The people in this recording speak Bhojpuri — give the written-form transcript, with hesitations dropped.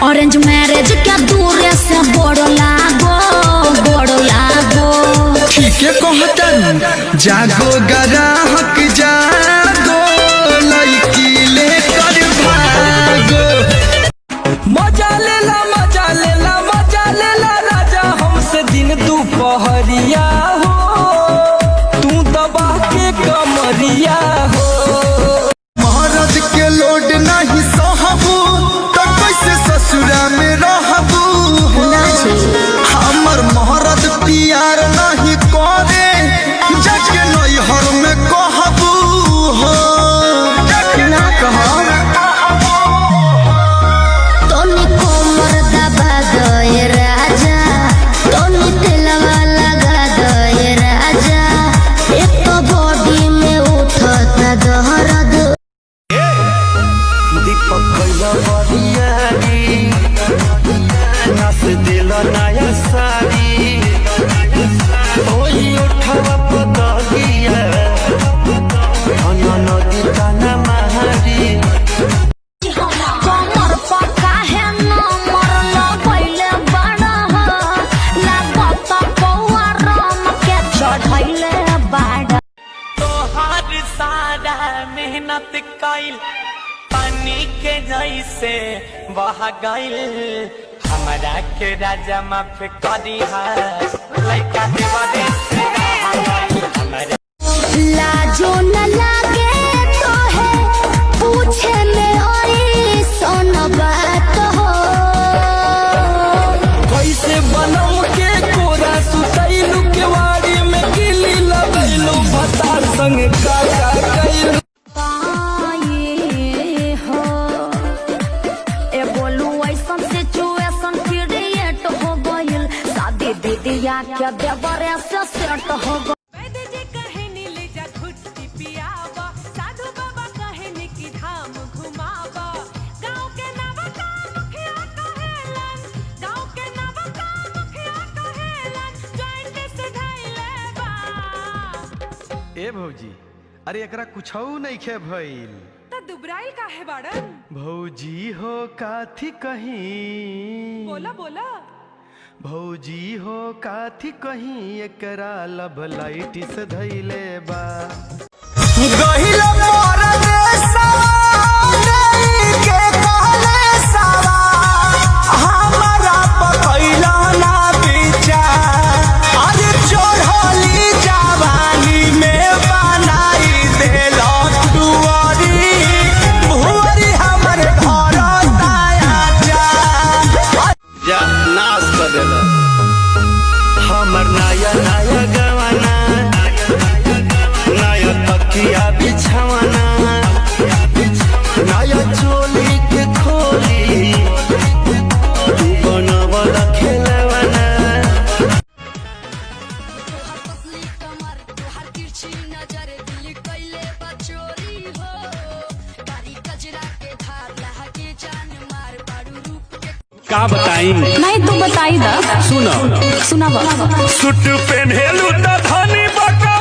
ऑरेंज मैरिज क्या दूर से बड़ लागो ठीक है कहतन जागो ग्राहक जागो लड़की लेकर भागो। मजा लेला राजा हमसे दिन दोपहरिया हो तू दबा के कमरिया हो। महाराज के लोड नहीं सहबू तो कैसे ससुरा में रहबू। हमर महाराज प्यार नहीं करे जके नैहर में कहबू हो ना कहो तोनी कोमर दबा गए राजा तोनी तेलवा लगा गए राजा एक तो बॉडी में उठता दर्द। दीपक भैया बरियारी नाच दिल नया साड़ी ओही उठवा पतलिया नदी ताना महारी। कमर पक्का है नंबर लगैले बड़ा लागत पौआ राम के चढ़ैले बड़ा। तोहार सारा मेहनत कइल पानी के जैसे बह गइल हमरा के राजा माफ करी लइका देवरे से हमरा लाजो न लागे तो है पूछे में ओई सोन बात हो। कैसे बनम के कोरा सुतैलू के वाड़ी में गिली लगैलू भतार संग काका कइलू। ये हो ए बोलू ऐसन सिचुएशन क्रिएट हो गइल शादी दीदिया के देवरे से सेट हो गइल। ए भौजी अरे एकरा कुछ नहीं खे भइल त दुबराइल काहे बाड़न? भौजी हो काथी कहीं बोला भौजी हो काथी कहीं एकरा लब लाइट से धैले बा। गहिल मोर देशवा नहीं के कहले सवा हमरा पकैला ना विचार अरे चढ़ली जवानी में बनाई देला दुआरी भुवरी हमर घर ताया जा नाश कर देला हमर नया गवाना नया तकिया बिछावना नया चोली के खोली तू बनवला खेलवाना। का बताई नहीं तू बताई दा सुनो सुना सूट पहनेलू त धनी बका